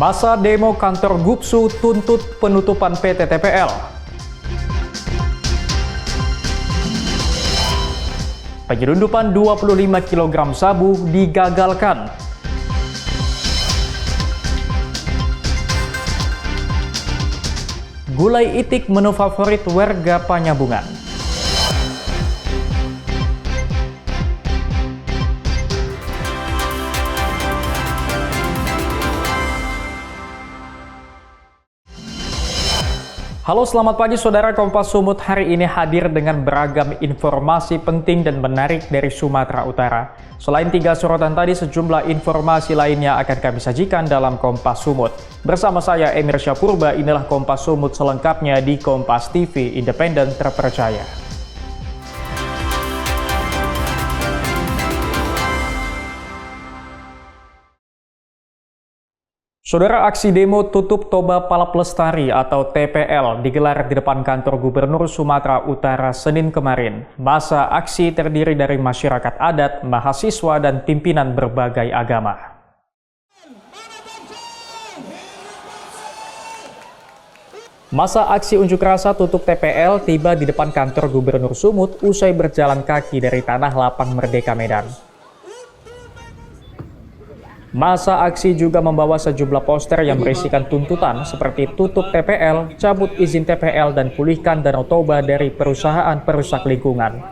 Masa demo kantor Gupsu tuntut penutupan PT TPL. Penyelundupan 25 kg sabu digagalkan. Gulai itik menu favorit warga Panyabungan. Halo, selamat pagi saudara. Kompas Sumut hari ini hadir dengan beragam informasi penting dan menarik dari Sumatera Utara. Selain 3 sorotan tadi, sejumlah informasi lainnya akan kami sajikan dalam Kompas Sumut. Bersama saya Emir Syapurba, inilah Kompas Sumut selengkapnya di Kompas TV, independen terpercaya. Saudara, aksi demo tutup Toba Palap Lestari atau TPL digelar di depan kantor Gubernur Sumatera Utara Senin kemarin. Masa aksi terdiri dari masyarakat adat, mahasiswa, dan pimpinan berbagai agama. Masa aksi unjuk rasa tutup TPL tiba di depan kantor Gubernur Sumut usai berjalan kaki dari Tanah Lapang Merdeka Medan. Masa aksi juga membawa sejumlah poster yang berisikan tuntutan seperti tutup TPL, cabut izin TPL, dan pulihkan Danau Toba dari perusahaan perusak lingkungan.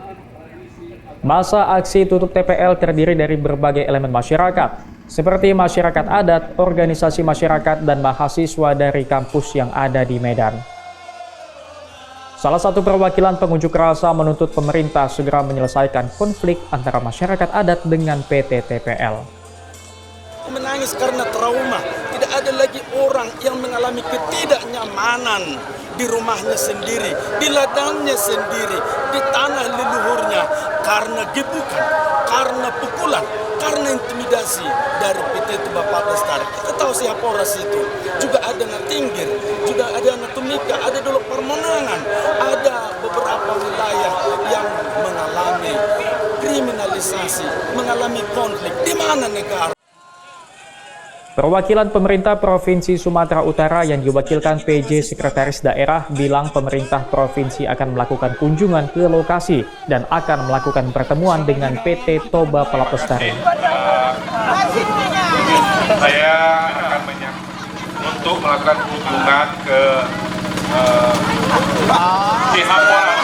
Masa aksi tutup TPL terdiri dari berbagai elemen masyarakat, seperti masyarakat adat, organisasi masyarakat, dan mahasiswa dari kampus yang ada di Medan. Salah satu perwakilan pengunjuk rasa menuntut pemerintah segera menyelesaikan konflik antara masyarakat adat dengan PT TPL. Menangis karena trauma, tidak ada lagi orang yang mengalami ketidaknyamanan di rumahnya sendiri, di ladangnya sendiri, di tanah leluhurnya karena gebukan, karena pukulan, karena intimidasi dari PT Toba Palap Lestari. Kita tahu siapa orang itu. Juga ada Natinggir, juga ada Natumika, ada Dolok Permonangan, ada beberapa wilayah yang mengalami kriminalisasi, mengalami konflik. Di mana negara? Perwakilan pemerintah Provinsi Sumatera Utara yang diwakilkan PJ Sekretaris Daerah bilang pemerintah provinsi akan melakukan kunjungan ke lokasi dan akan melakukan pertemuan dengan PT Toba Palap Lestari. Saya akan untuk melakukan kunjungan ke Cihamporan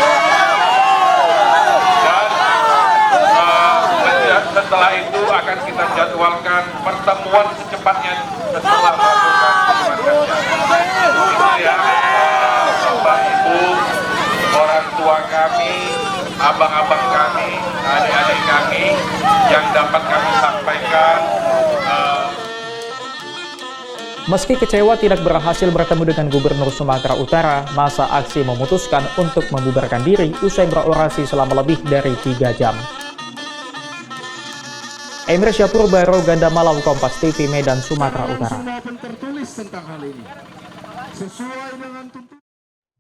dan setelah itu akan kita jadwalkan pertemuan secepatnya setelah melakukan kunjungan. Itu ya, Bapak Ibu, orang tua kami, abang-abang kami, adik-adik kami yang dapat kami sampaikan. Meski kecewa tidak berhasil bertemu dengan Gubernur Sumatera Utara, masa aksi memutuskan untuk membubarkan diri usai berorasi selama lebih dari 3 jam. Emir Syapurba, Ganda Malam, Kompas TV, Medan, Sumatera Utara.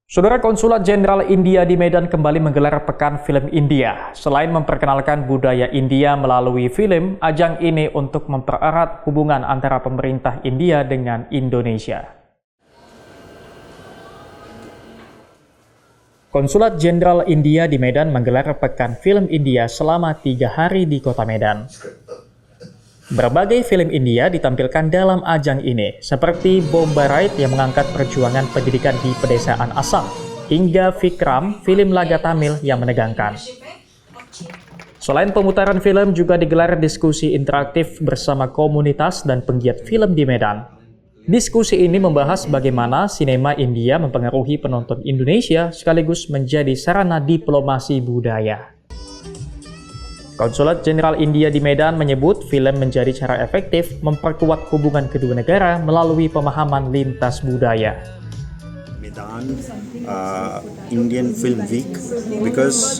Saudara, Konsulat Jenderal India di Medan kembali menggelar Pekan Film India. Selain memperkenalkan budaya India melalui film, ajang ini untuk mempererat hubungan antara pemerintah India dengan Indonesia. Konsulat Jenderal India di Medan menggelar Pekan Film India selama 3 hari di kota Medan. Berbagai film India ditampilkan dalam ajang ini, seperti Bomba Raid yang mengangkat perjuangan pendidikan di pedesaan Assam, hingga Vikram, film laga Tamil yang menegangkan. Selain pemutaran film, juga digelar diskusi interaktif bersama komunitas dan penggiat film di Medan. Diskusi ini membahas bagaimana sinema India mempengaruhi penonton Indonesia sekaligus menjadi sarana diplomasi budaya. Konsulat Jenderal India di Medan menyebut film menjadi cara efektif memperkuat hubungan kedua negara melalui pemahaman lintas budaya. Medan Indian Film Week because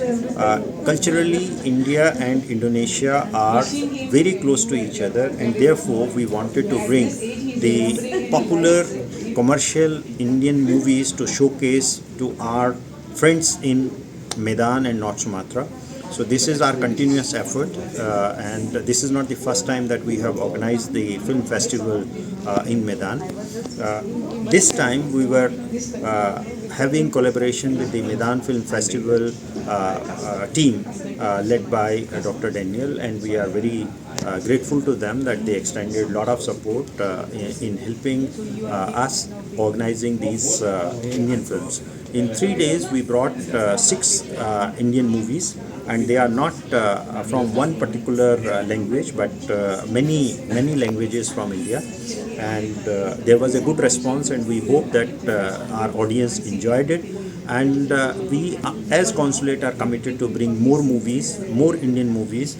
culturally India and Indonesia are very close to each other, and therefore we wanted to bring the popular commercial Indian movies to showcase to our friends in Medan and North Sumatra. So this is our continuous effort, and this is not the first time that we have organized the film festival in Medan. This time we were having collaboration with the Medan Film Festival team led by Dr. Daniel, and we are very grateful to them that they extended a lot of support in helping us organizing these Indian films. In 3 days, we brought 6 Indian movies, and they are not from one particular language, but many languages from India. And there was a good response, and we hope that our audience enjoyed it. And we, as Consulate, are committed to bring more movies, more Indian movies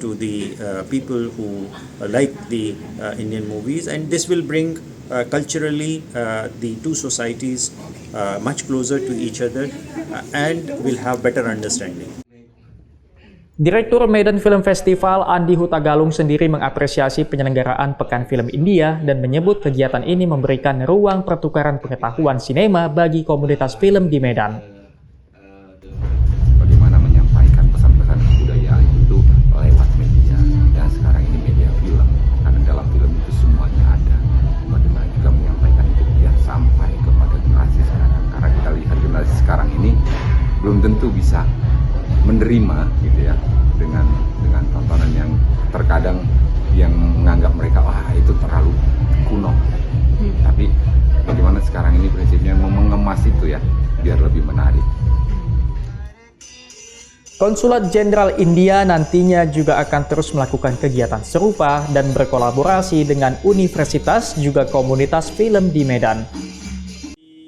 to the people who like the Indian movies, and this will bring culturally the two societies much closer to each other and will have better understanding. Direktur Medan Film Festival Andi Hutagalung sendiri mengapresiasi penyelenggaraan Pekan Film India dan menyebut kegiatan ini memberikan ruang pertukaran pengetahuan sinema bagi komunitas film di Medan. Bagaimana menyampaikan pesan-pesan kebudayaan itu lewat media, dan sekarang ini media film, karena dalam film itu semuanya ada. Bagaimana juga menyampaikan itu biar sampai kepada generasi sekarang, karena kita lihat generasi sekarang ini belum tentu bisa menerima gitu ya dengan tontonan yang terkadang yang menganggap mereka itu terlalu kuno. Tapi bagaimana sekarang ini prinsipnya mengemas itu ya biar lebih menarik. Konsulat Jenderal India nantinya juga akan terus melakukan kegiatan serupa dan berkolaborasi dengan universitas juga komunitas film di Medan.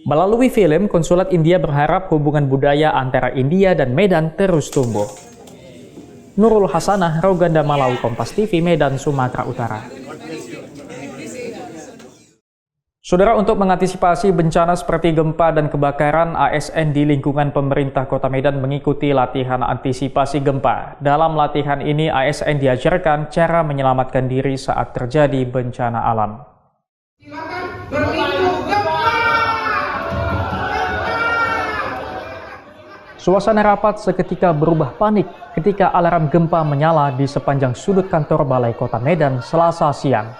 Melalui film, Konsulat India berharap hubungan budaya antara India dan Medan terus tumbuh. Nurul Hasanah, Roganda Malau, Kompas TV, Medan, Sumatera Utara. Saudara, untuk mengantisipasi bencana seperti gempa dan kebakaran, ASN di lingkungan pemerintah Kota Medan mengikuti latihan antisipasi gempa. Dalam latihan ini, ASN diajarkan cara menyelamatkan diri saat terjadi bencana alam. Silakan berlindung gempa. Suasana rapat seketika berubah panik ketika alarm gempa menyala di sepanjang sudut kantor Balai Kota Medan Selasa siang.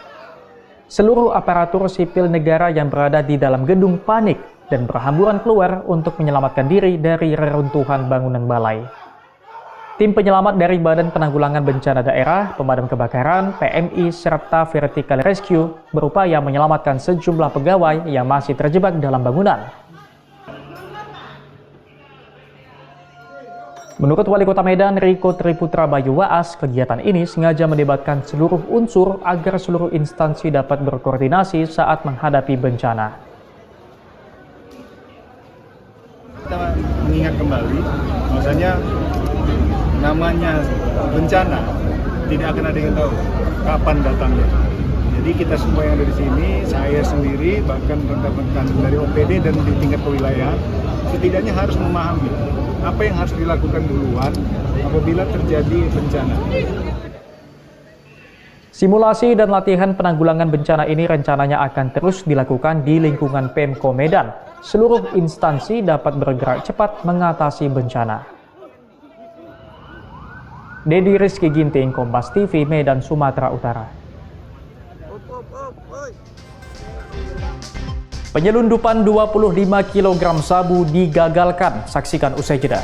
Seluruh aparatur sipil negara yang berada di dalam gedung panik dan berhamburan keluar untuk menyelamatkan diri dari reruntuhan bangunan balai. Tim penyelamat dari Badan Penanggulangan Bencana Daerah, Pemadam Kebakaran, PMI, serta Vertical Rescue berupaya menyelamatkan sejumlah pegawai yang masih terjebak dalam bangunan. Menurut Wali Kota Medan, Riko Triputra Bayu Waas, kegiatan ini sengaja melibatkan seluruh unsur agar seluruh instansi dapat berkoordinasi saat menghadapi bencana. Kita mengingat kembali, bahwasanya namanya bencana tidak akan ada yang tahu kapan datangnya. Jadi kita semua yang ada di sini, saya sendiri, bahkan rekan-rekan dari OPD dan di tingkat kewilayahan, setidaknya harus memahami apa yang harus dilakukan duluan apabila terjadi bencana. Simulasi dan latihan penanggulangan bencana ini rencananya akan terus dilakukan di lingkungan Pemko Medan. Seluruh instansi dapat bergerak cepat mengatasi bencana. Dedi Rizky Ginting, Kompas TV, Medan, Sumatera Utara. Penyelundupan 25 kg sabu digagalkan. Saksikan usai jeda.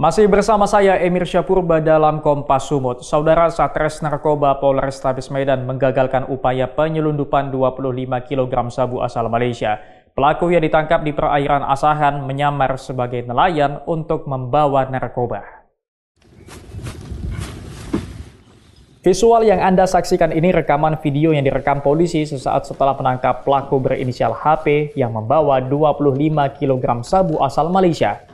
Masih bersama saya Emir Syapurba dalam Kompas Sumut. Saudara, Satres Narkoba Polrestabes Medan menggagalkan upaya penyelundupan 25 kg sabu asal Malaysia. Pelaku yang ditangkap di perairan Asahan menyamar sebagai nelayan untuk membawa narkoba. Visual yang Anda saksikan ini rekaman video yang direkam polisi sesaat setelah menangkap pelaku berinisial HP yang membawa 25 kg sabu asal Malaysia.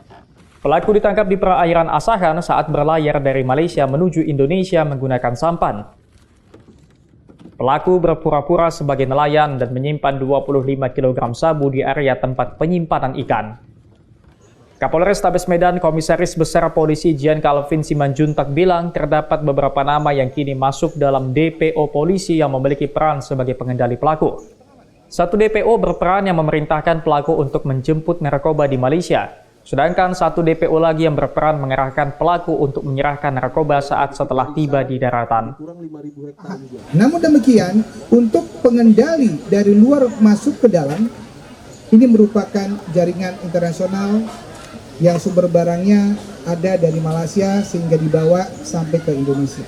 Pelaku ditangkap di perairan Asahan saat berlayar dari Malaysia menuju Indonesia menggunakan sampan. Pelaku berpura-pura sebagai nelayan dan menyimpan 25 kg sabu di area tempat penyimpanan ikan. Kapolres Tabes Medan Komisaris Besar Polisi Jian Calvin Simanjuntak bilang terdapat beberapa nama yang kini masuk dalam DPO polisi yang memiliki peran sebagai pengendali pelaku. Satu DPO berperan yang memerintahkan pelaku untuk menjemput narkoba di Malaysia, sedangkan satu DPO lagi yang berperan mengerahkan pelaku untuk menyerahkan narkoba saat setelah tiba di daratan. Namun demikian, untuk pengendali dari luar masuk ke dalam, ini merupakan jaringan internasional yang sumber barangnya ada dari Malaysia sehingga dibawa sampai ke Indonesia.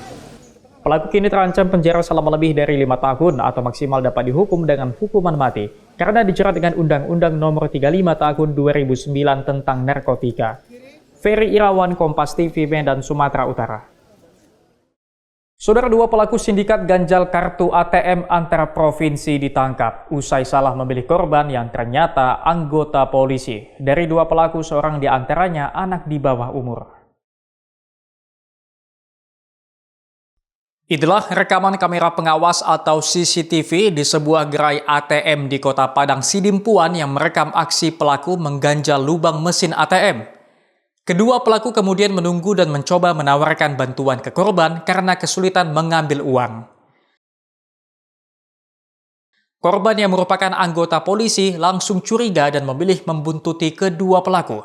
Pelaku kini terancam penjara selama lebih dari 5 tahun atau maksimal dapat dihukum dengan hukuman mati karena dijerat dengan Undang-Undang Nomor 35 Tahun 2009 tentang narkotika. Ferry Irawan, Kompas TV, Medan, Sumatera Utara. Saudara, 2 pelaku sindikat ganjal kartu ATM antar provinsi ditangkap usai salah memilih korban yang ternyata anggota polisi. Dari 2 pelaku, seorang di antaranya anak di bawah umur. Itulah rekaman kamera pengawas atau CCTV di sebuah gerai ATM di Kota Padang Sidimpuan yang merekam aksi pelaku mengganjal lubang mesin ATM. Kedua pelaku kemudian menunggu dan mencoba menawarkan bantuan ke korban karena kesulitan mengambil uang. Korban yang merupakan anggota polisi langsung curiga dan memilih membuntuti kedua pelaku.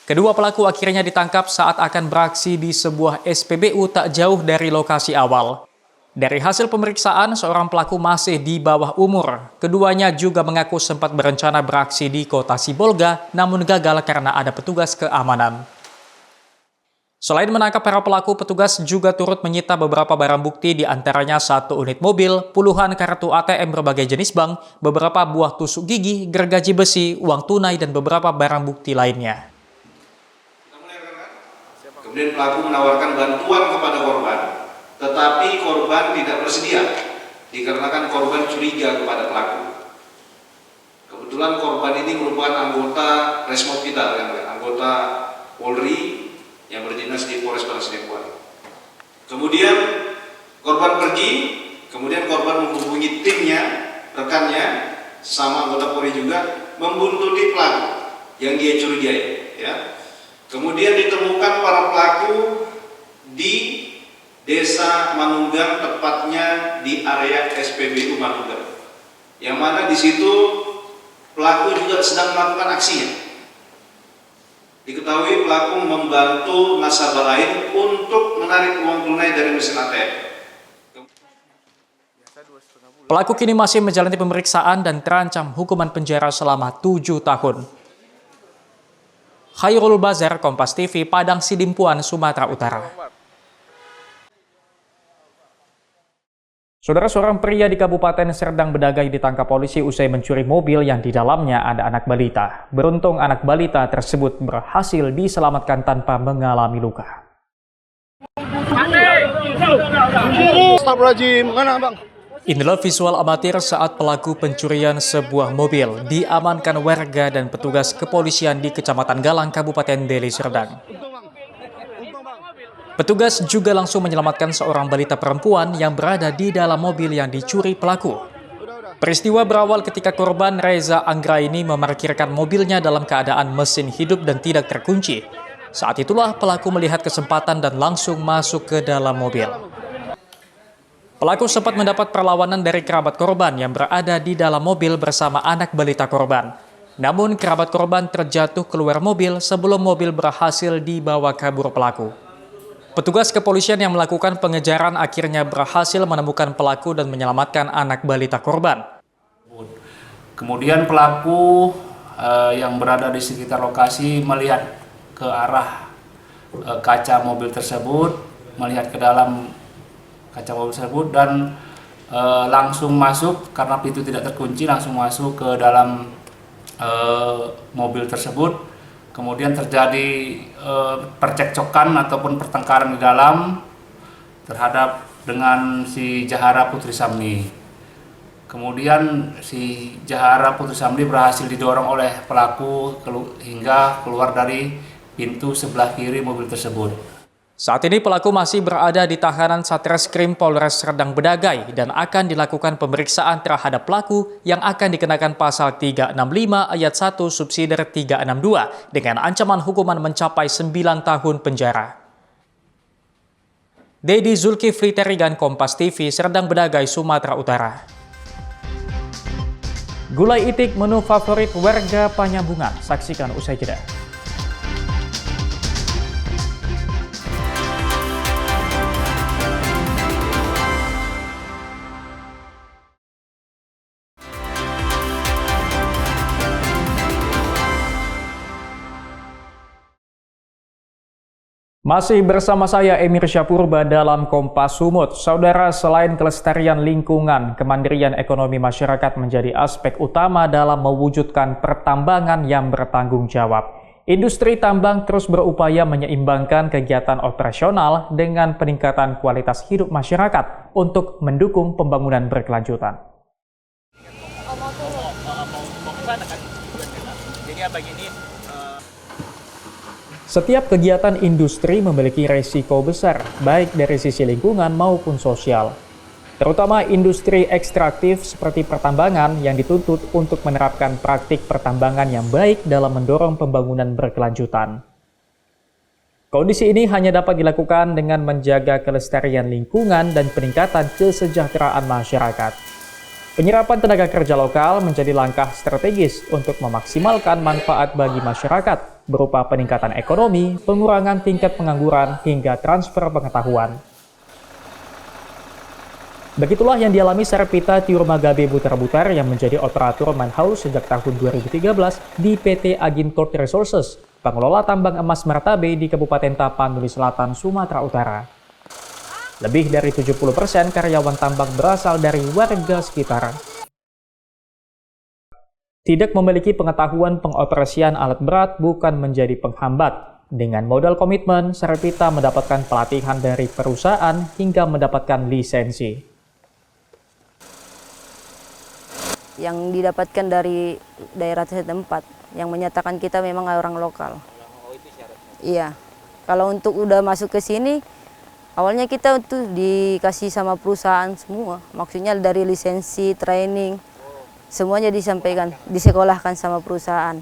Kedua pelaku akhirnya ditangkap saat akan beraksi di sebuah SPBU tak jauh dari lokasi awal. Dari hasil pemeriksaan, seorang pelaku masih di bawah umur. Keduanya juga mengaku sempat berencana beraksi di Kota Sibolga, namun gagal karena ada petugas keamanan. Selain menangkap para pelaku, petugas juga turut menyita beberapa barang bukti, di antaranya 1 unit mobil, puluhan kartu ATM berbagai jenis bank, beberapa buah tusuk gigi, gergaji besi, uang tunai, dan beberapa barang bukti lainnya. Kemudian pelaku menawarkan bantuan kepada korban, tetapi korban tidak bersedia, dikarenakan korban curiga kepada pelaku. Kebetulan korban ini merupakan anggota Resmob kita, anggota Polri yang berdinas di Polres Padang Sidimpuan. Kemudian korban pergi, kemudian korban menghubungi timnya, rekannya, sama anggota Polri juga, membuntuti pelaku yang dia curigai. Ya. Kemudian ditemukan para pelaku di Desa Manunggang, tepatnya di area SPBU Manunggang, yang mana di situ pelaku juga sedang melakukan aksinya. Diketahui pelaku membantu nasabah lain untuk menarik uang tunai dari mesin ATM. Pelaku kini masih menjalani pemeriksaan dan terancam hukuman penjara selama 7 tahun. Khairul Bazar, Kompas TV, Padang Sidimpuan, Sumatera Utara. Saudara, seorang pria di Kabupaten Serdang Bedagai ditangkap polisi usai mencuri mobil yang di dalamnya ada anak balita. Beruntung anak balita tersebut berhasil diselamatkan tanpa mengalami luka. Inilah visual amatir saat pelaku pencurian sebuah mobil diamankan warga dan petugas kepolisian di Kecamatan Galang, Kabupaten Deli Serdang. Petugas juga langsung menyelamatkan seorang balita perempuan yang berada di dalam mobil yang dicuri pelaku. Peristiwa berawal ketika korban Reza Anggraini memarkirkan mobilnya dalam keadaan mesin hidup dan tidak terkunci. Saat itulah pelaku melihat kesempatan dan langsung masuk ke dalam mobil. Pelaku sempat mendapat perlawanan dari kerabat korban yang berada di dalam mobil bersama anak balita korban. Namun kerabat korban terjatuh keluar mobil sebelum mobil berhasil dibawa kabur pelaku. Petugas kepolisian yang melakukan pengejaran akhirnya berhasil menemukan pelaku dan menyelamatkan anak balita korban. Kemudian pelaku yang berada di sekitar lokasi melihat ke arah kaca mobil tersebut, melihat ke dalam kaca mobil tersebut dan langsung masuk karena pintu tidak terkunci, langsung masuk ke dalam mobil tersebut. Kemudian terjadi percekcokan ataupun pertengkaran di dalam terhadap dengan si Jahara Putri Samni. Kemudian si Jahara Putri Samni berhasil didorong oleh pelaku hingga keluar dari pintu sebelah kiri mobil tersebut. Saat ini pelaku masih berada di tahanan Satreskrim Polres Serdang Bedagai dan akan dilakukan pemeriksaan terhadap pelaku yang akan dikenakan pasal 365 ayat 1 subsidiar 362 dengan ancaman hukuman mencapai 9 tahun penjara. Dedi Zulkifli Terigan, Kompas TV, Serdang Bedagai, Sumatera Utara. Gulai itik menu favorit warga Panyambungan. Saksikan usai jeda. Masih bersama saya Emir Syapurba dalam Kompas Sumut. Saudara, selain kelestarian lingkungan, kemandirian ekonomi masyarakat menjadi aspek utama dalam mewujudkan pertambangan yang bertanggung jawab. Industri tambang terus berupaya menyeimbangkan kegiatan operasional dengan peningkatan kualitas hidup masyarakat untuk mendukung pembangunan berkelanjutan. Setiap kegiatan industri memiliki resiko besar, baik dari sisi lingkungan maupun sosial. Terutama industri ekstraktif seperti pertambangan yang dituntut untuk menerapkan praktik pertambangan yang baik dalam mendorong pembangunan berkelanjutan. Kondisi ini hanya dapat dilakukan dengan menjaga kelestarian lingkungan dan peningkatan kesejahteraan masyarakat. Penyerapan tenaga kerja lokal menjadi langkah strategis untuk memaksimalkan manfaat bagi masyarakat berupa peningkatan ekonomi, pengurangan tingkat pengangguran, hingga transfer pengetahuan. Begitulah yang dialami Serpita Tiurmagabe Butar-Butar yang menjadi operator manhouse sejak tahun 2013 di PT Agincourt Resources, pengelola tambang emas Mertabe di Kabupaten Tapanuli Selatan, Sumatera Utara. Lebih dari 70% karyawan tambang berasal dari warga sekitar. Tidak memiliki pengetahuan pengoperasian alat berat bukan menjadi penghambat. Dengan modal komitmen, Serpita mendapatkan pelatihan dari perusahaan hingga mendapatkan lisensi. Yang didapatkan dari daerah setempat, yang menyatakan kita memang orang lokal. Iya, kalau untuk udah masuk ke sini, awalnya kita tuh dikasih sama perusahaan semua, maksudnya dari lisensi, training, semuanya disampaikan, disekolahkan sama perusahaan.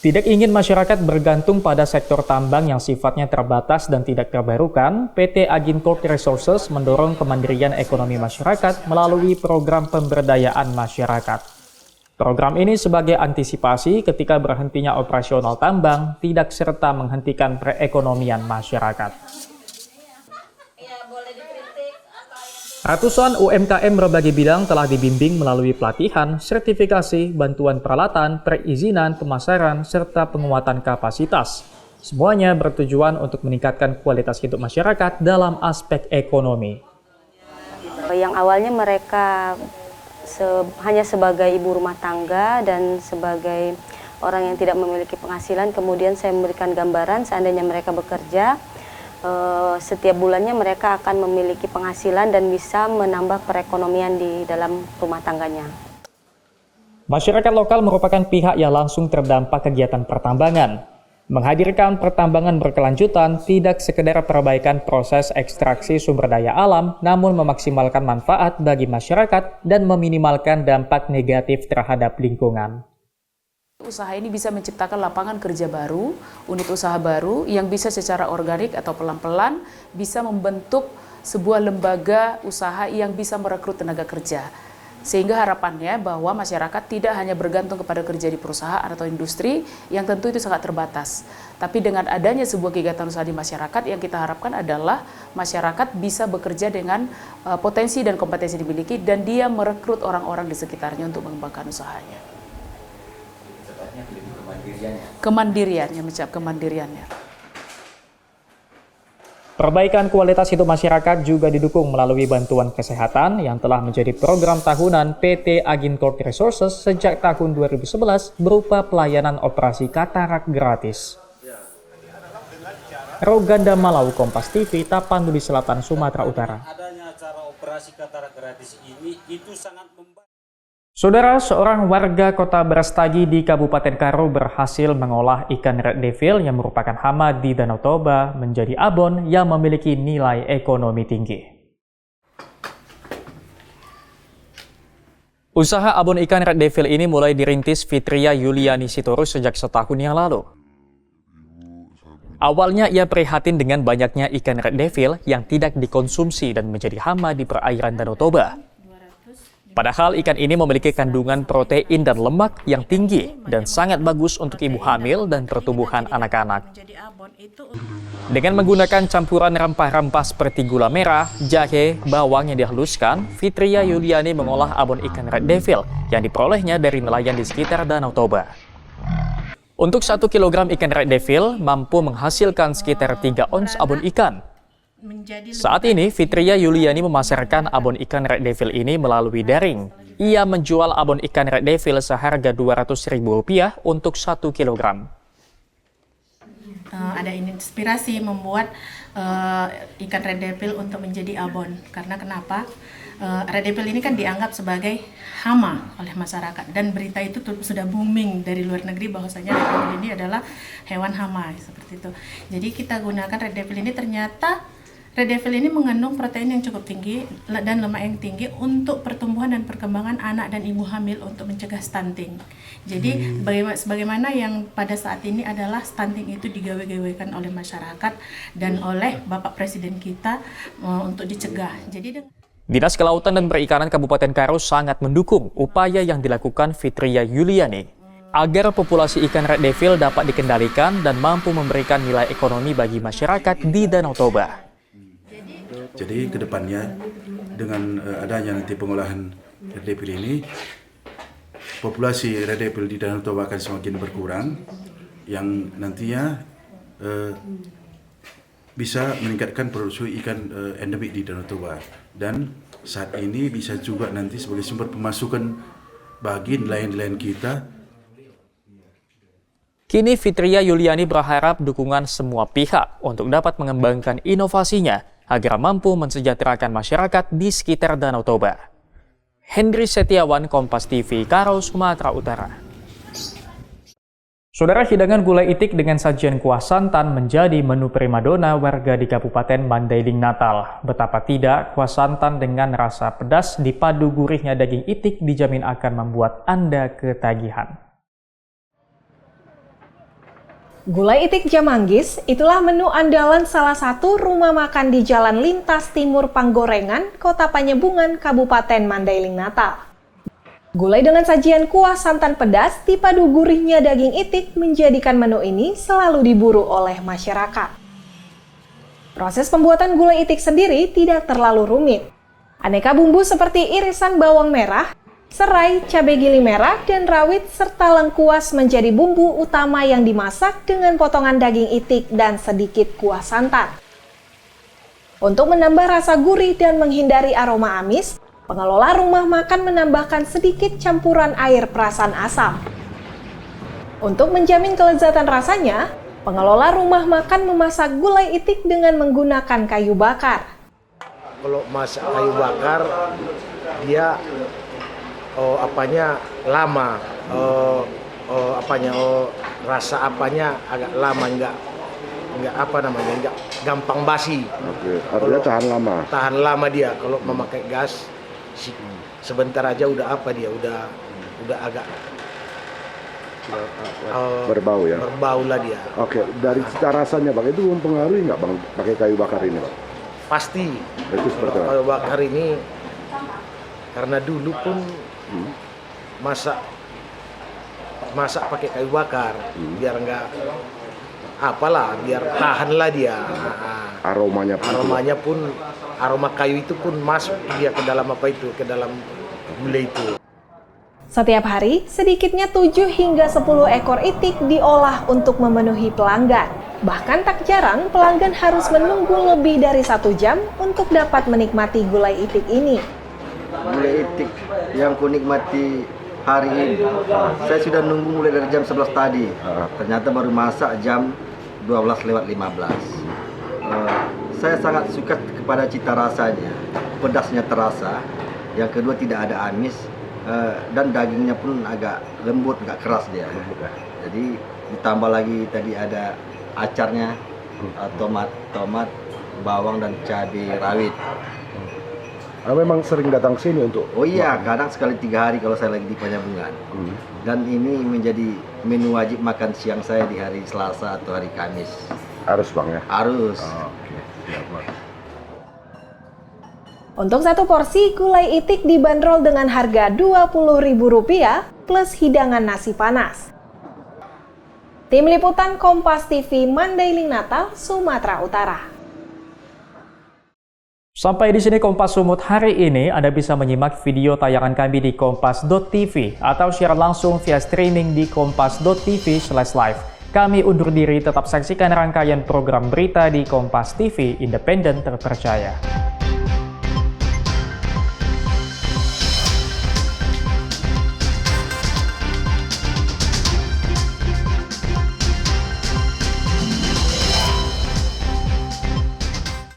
Tidak ingin masyarakat bergantung pada sektor tambang yang sifatnya terbatas dan tidak terbarukan, PT Agincourt Resources mendorong kemandirian ekonomi masyarakat melalui program pemberdayaan masyarakat. Program ini sebagai antisipasi ketika berhentinya operasional tambang tidak serta menghentikan perekonomian masyarakat. Ratusan UMKM berbagai bidang telah dibimbing melalui pelatihan, sertifikasi, bantuan peralatan, perizinan, pemasaran, serta penguatan kapasitas. Semuanya bertujuan untuk meningkatkan kualitas hidup masyarakat dalam aspek ekonomi. Yang awalnya mereka hanya sebagai ibu rumah tangga dan sebagai orang yang tidak memiliki penghasilan, kemudian saya memberikan gambaran seandainya mereka bekerja, setiap bulannya mereka akan memiliki penghasilan dan bisa menambah perekonomian di dalam rumah tangganya. Masyarakat lokal merupakan pihak yang langsung terdampak kegiatan pertambangan. Menghadirkan pertambangan berkelanjutan tidak sekedar perbaikan proses ekstraksi sumber daya alam, namun memaksimalkan manfaat bagi masyarakat dan meminimalkan dampak negatif terhadap lingkungan. Usaha ini bisa menciptakan lapangan kerja baru, unit usaha baru yang bisa secara organik atau pelan-pelan bisa membentuk sebuah lembaga usaha yang bisa merekrut tenaga kerja. Sehingga harapannya bahwa masyarakat tidak hanya bergantung kepada kerja di perusahaan atau industri yang tentu itu sangat terbatas. Tapi dengan adanya sebuah kegiatan usaha di masyarakat yang kita harapkan adalah masyarakat bisa bekerja dengan potensi dan kompetensi dimiliki dan dia merekrut orang-orang di sekitarnya untuk mengembangkan usahanya. Kemandiriannya, mencap kemandiriannya. Perbaikan kualitas hidup masyarakat juga didukung melalui bantuan kesehatan yang telah menjadi program tahunan PT Agincourt Resources sejak tahun 2011 berupa pelayanan operasi katarak gratis. Roganda Malau, Kompas TV, Tapanuli Selatan, Sumatera Utara. Adanya acara operasi katarak gratis ini itu sangat Saudara, seorang warga kota Brastagi di Kabupaten Karo berhasil mengolah ikan red devil yang merupakan hama di Danau Toba menjadi abon yang memiliki nilai ekonomi tinggi. Usaha abon ikan red devil ini mulai dirintis Fitria Yuliani Sitorus sejak setahun yang lalu. Awalnya ia prihatin dengan banyaknya ikan red devil yang tidak dikonsumsi dan menjadi hama di perairan Danau Toba. Padahal ikan ini memiliki kandungan protein dan lemak yang tinggi dan sangat bagus untuk ibu hamil dan pertumbuhan anak-anak. Dengan menggunakan campuran rempah-rempah seperti gula merah, jahe, bawang yang dihaluskan, Fitria Yuliani mengolah abon ikan red devil yang diperolehnya dari nelayan di sekitar Danau Toba. Untuk 1 kilogram ikan red devil mampu menghasilkan sekitar 3 ons abon ikan. Saat ini, Fitria Yuliani memasarkan abon ikan red devil ini melalui daring. Ia menjual abon ikan red devil seharga Rp200.000 untuk 1 kilogram. Ada inspirasi membuat ikan red devil untuk menjadi abon. Karena kenapa? Red devil ini kan dianggap sebagai hama oleh masyarakat. Dan berita itu sudah booming dari luar negeri bahwasanya red devil ini adalah hewan hama. Seperti itu. Jadi kita gunakan red devil ini, ternyata red devil ini mengandung protein yang cukup tinggi dan lemak yang tinggi untuk pertumbuhan dan perkembangan anak dan ibu hamil untuk mencegah stunting. Jadi sebagaimana yang pada saat ini adalah stunting itu digawe-gawekan oleh masyarakat dan oleh Bapak Presiden kita untuk dicegah. Jadi Dinas Kelautan dan Perikanan Kabupaten Karo sangat mendukung upaya yang dilakukan Fitria Yuliani agar populasi ikan red devil dapat dikendalikan dan mampu memberikan nilai ekonomi bagi masyarakat di Danau Toba. Jadi kedepannya dengan adanya nanti pengolahan red devil ini, populasi red devil di Danau Toba akan semakin berkurang, yang nantinya bisa meningkatkan produksi ikan endemik di Danau Toba. Dan saat ini bisa juga nanti sebagai sumber pemasukan bagi nelayan-nelayan kita. Kini Fitria Yuliani berharap dukungan semua pihak untuk dapat mengembangkan inovasinya agar mampu mensejahterakan masyarakat di sekitar Danau Toba. Hendri Setiawan, Kompas TV, Karo, Sumatera Utara. Saudara, hidangan gulai itik dengan sajian kuah santan menjadi menu primadona warga di Kabupaten Mandailing Natal. Betapa tidak, kuah santan dengan rasa pedas dipadu gurihnya daging itik dijamin akan membuat Anda ketagihan. Gulai itik Jamanggis, itulah menu andalan salah satu rumah makan di Jalan Lintas Timur Panggorengan, Kota Panyebungan, Kabupaten Mandailing Natal. Gulai dengan sajian kuah santan pedas dipadu gurihnya daging itik menjadikan menu ini selalu diburu oleh masyarakat. Proses pembuatan gulai itik sendiri tidak terlalu rumit. Aneka bumbu seperti irisan bawang merah, serai, cabai giling merah, dan rawit serta lengkuas menjadi bumbu utama yang dimasak dengan potongan daging itik dan sedikit kuah santan. Untuk menambah rasa gurih dan menghindari aroma amis, pengelola rumah makan menambahkan sedikit campuran air perasan asam. Untuk menjamin kelezatan rasanya, pengelola rumah makan memasak gulai itik dengan menggunakan kayu bakar. Kalau masak kayu bakar, dia lama, rasa apanya agak lama, enggak gampang basi. Oke, artinya tahan lama. Tahan lama dia. Kalau memakai gas, sebentar aja udah agak berbau ya. Berbau lah dia. Oke, dari cita rasanya Bang, itu mempengaruhi nggak Bang pakai kayu bakar ini Bang? Pasti. Itu seperti apa? Kayu bakar ini karena dulu pun masak pakai kayu bakar, biar enggak biar tahanlah dia. Aromanya pun aroma kayu itu pun masuk dia ke dalam ke dalam gulai itu. Setiap hari, sedikitnya 7 hingga 10 ekor itik diolah untuk memenuhi pelanggan. Bahkan tak jarang pelanggan harus menunggu lebih dari 1 jam untuk dapat menikmati gulai itik ini. Gulai itik yang ku nikmati hari ini, saya sudah nunggu mulai dari jam 11 tadi. Ternyata baru masak jam 12:15. Saya sangat suka kepada cita rasanya, pedasnya terasa. Yang kedua tidak ada amis, dan dagingnya pun agak lembut, nggak keras dia. Jadi ditambah lagi tadi ada acarnya, tomat, bawang dan cabai rawit. Memang sering datang sini untuk? Oh iya, kadang sekali 3 hari kalau saya lagi di Penyambungan. Dan ini menjadi menu wajib makan siang saya di hari Selasa atau hari Kamis. Harus Bang ya? Harus. Untuk satu porsi gulai itik dibanderol dengan harga Rp20.000 plus hidangan nasi panas. Tim Liputan Kompas TV Mandailing Natal, Sumatera Utara. Sampai di sini Kompas Sumut hari ini. Anda bisa menyimak video tayangan kami di kompas.tv atau siaran langsung via streaming di kompas.tv/live. Kami undur diri, tetap saksikan rangkaian program berita di Kompas TV, independen terpercaya.